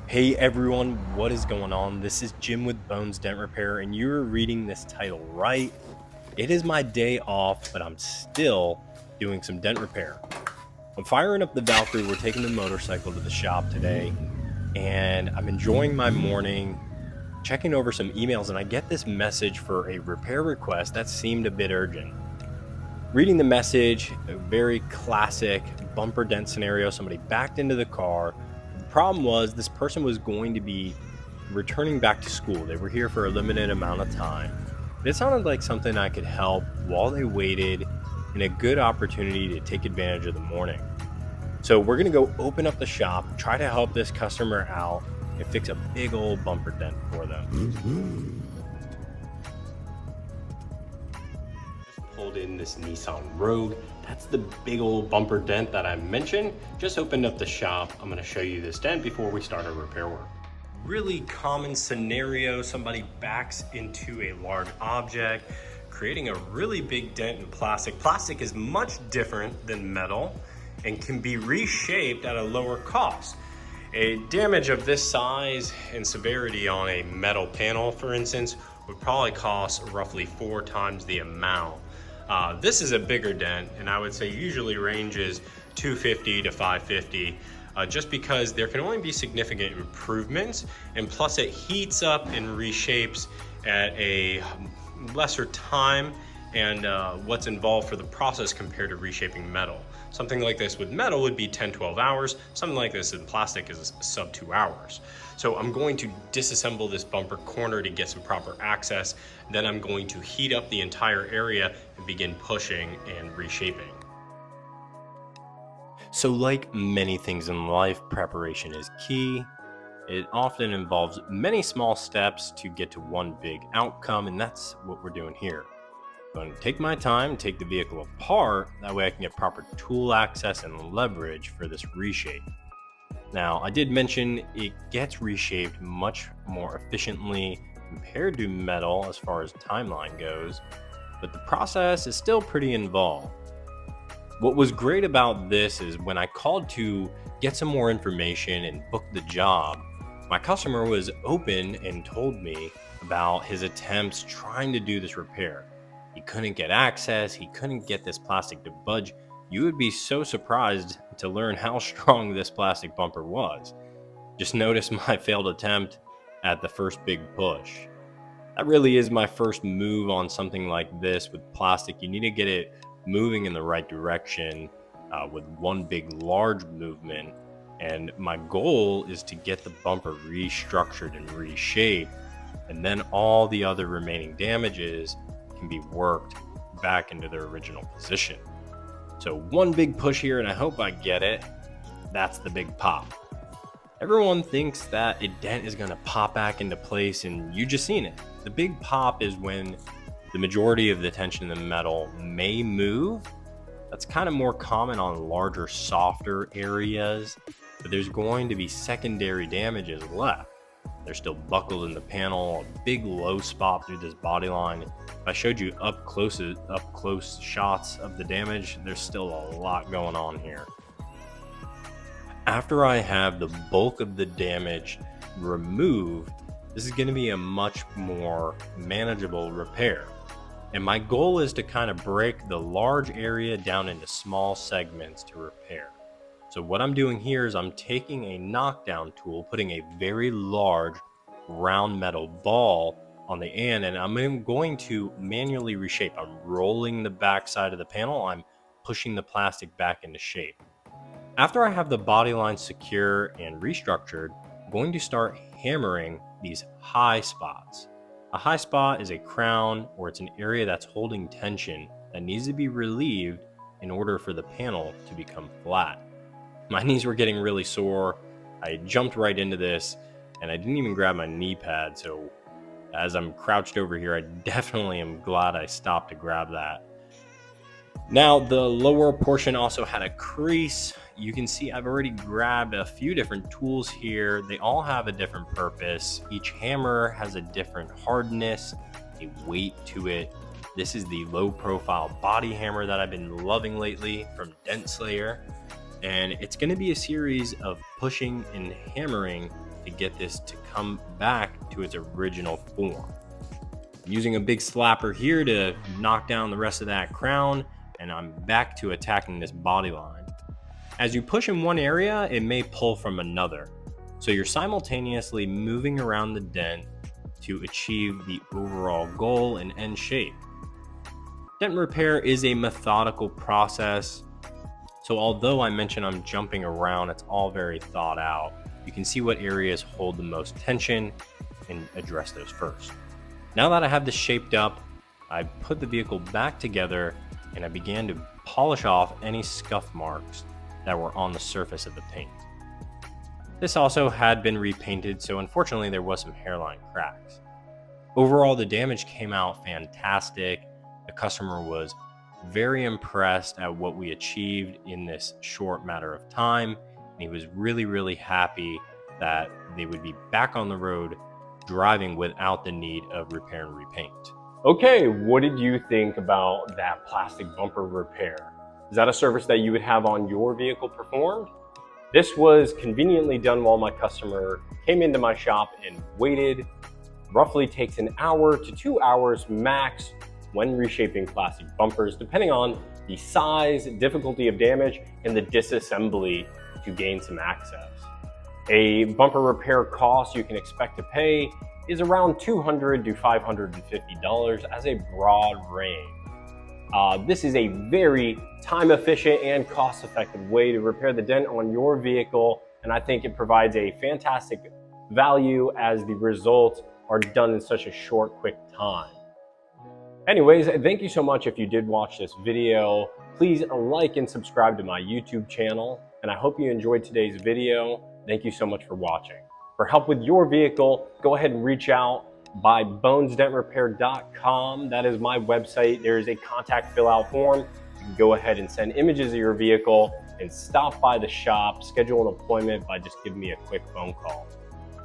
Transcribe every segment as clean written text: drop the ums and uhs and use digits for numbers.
Hey everyone, what is going on? This is Jim with Dent Repair, and you're reading this title right. It is my day off, but I'm still doing some dent repair. I'm firing up the Valkyrie. We're taking the motorcycle to the shop today, and I'm enjoying my morning, checking over some emails, and I get this message for a repair request that seemed a bit urgent. Reading the message, a very classic bumper dent scenario. Somebody backed into the car. The problem was this person was going to be returning back to school. They were here for a limited amount of time. It sounded like something I could help while they waited, and a good opportunity to take advantage of the morning. So we're going to go open up the shop, try to help this customer out, and fix a big old bumper dent for them. Pulled in this Nissan Rogue. That's the big old bumper dent that I mentioned. Just opened up the shop. I'm going to show you this dent before we start our repair work. Really common scenario, somebody backs into a large object, creating a really big dent in plastic. Plastic is much different than metal and can be reshaped at a lower cost. A damage of this size and severity on a metal panel, for instance, would probably cost roughly 4 times the amount. This is a bigger dent, and I would say usually ranges $250 to $550, just because there can only be significant improvements, and plus it heats up and reshapes at a lesser time and what's involved for the process compared to reshaping metal. Something like this with metal would be 10-12 hours. Something like this in plastic is sub 2 hours. So I'm going to disassemble this bumper corner to get some proper access. Then I'm going to heat up the entire area and begin pushing and reshaping. So like many things in life, preparation is key. It often involves many small steps to get to one big outcome, and that's what we're doing here. I'm going to take my time, take the vehicle apart, that way I can get proper tool access and leverage for this reshape. Now, I did mention it gets reshaped much more efficiently compared to metal as far as timeline goes, but the process is still pretty involved. What was great about this is when I called to get some more information and book the job, my customer was open and told me about his attempts trying to do this repair. He couldn't get access, he couldn't get this plastic to budge. You would be so surprised to learn how strong this plastic bumper was. Just notice my failed attempt at the first big push. That really is my first move on something like this with plastic. You need to get it moving in the right direction with one big large movement. And my goal is to get the bumper restructured and reshaped, and then all the other remaining damages can be worked back into their original position. So one big push here, and I hope I get it. That's the big pop. Everyone thinks that a dent is going to pop back into place, and you just seen it. The big pop is when the majority of the tension in the metal may move. That's kind of more common on larger, softer areas, but there's going to be secondary damages left. They're still buckled in the panel, a big low spot through this body line. If I showed you up close shots of the damage, there's still a lot going on here. After I have the bulk of the damage removed, this is going to be a much more manageable repair. And my goal is to kind of break the large area down into small segments to repair. So what I'm doing here is I'm taking a knockdown tool, putting a very large round metal ball on the end, and I'm going to manually reshape. I'm rolling the back side of the panel. I'm pushing the plastic back into shape. After I have the body line secure and restructured, I'm going to start hammering these high spots. A high spot is a crown, or it's an area that's holding tension that needs to be relieved in order for the panel to become flat. My knees were getting really sore. I jumped right into this, and I didn't even grab my knee pad, so as I'm crouched over here, I definitely am glad I stopped to grab that. Now, the lower portion also had a crease. You can see I've already grabbed a few different tools here. They all have a different purpose. Each hammer has a different hardness, a weight to it. This is the low profile body hammer that I've been loving lately from Dent Slayer. And it's going to be a series of pushing and hammering to get this to come back to its original form. I'm using a big slapper here to knock down the rest of that crown, and I'm back to attacking this body line. As you push in one area, it may pull from another, so you're simultaneously moving around the dent to achieve the overall goal and end shape. Dent repair is a methodical process, so although I mentioned I'm jumping around, it's all very thought out. You can see what areas hold the most tension and address those first. Now that I have this shaped up, I put the vehicle back together and I began to polish off any scuff marks that were on the surface of the paint. This also had been repainted, so unfortunately there was some hairline cracks. Overall, the damage came out fantastic. The customer was very impressed at what we achieved in this short matter of time, and he was really happy that they would be back on the road driving without the need of repair and repaint. Okay, what did you think about that plastic bumper repair? Is that a service that you would have on your vehicle performed? This was conveniently done while my customer came into my shop and waited. Roughly takes an hour to 2 hours max when reshaping plastic bumpers, depending on the size, difficulty of damage, and the disassembly to gain some access. A bumper repair cost you can expect to pay is around $200 to $550 as a broad range. This is a very time-efficient and cost-effective way to repair the dent on your vehicle, and I think it provides a fantastic value as the results are done in such a short, quick time. Anyways, thank you so much if you did watch this video. Please like and subscribe to my YouTube channel, and I hope you enjoyed today's video. Thank you so much for watching. For help with your vehicle, go ahead and reach out by bonesdentrepair.com. That is my website. There is a contact fill out form. You can go ahead and send images of your vehicle and stop by the shop, schedule an appointment by just giving me a quick phone call.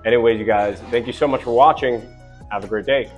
Anyways, you guys, thank you so much for watching. Have a great day.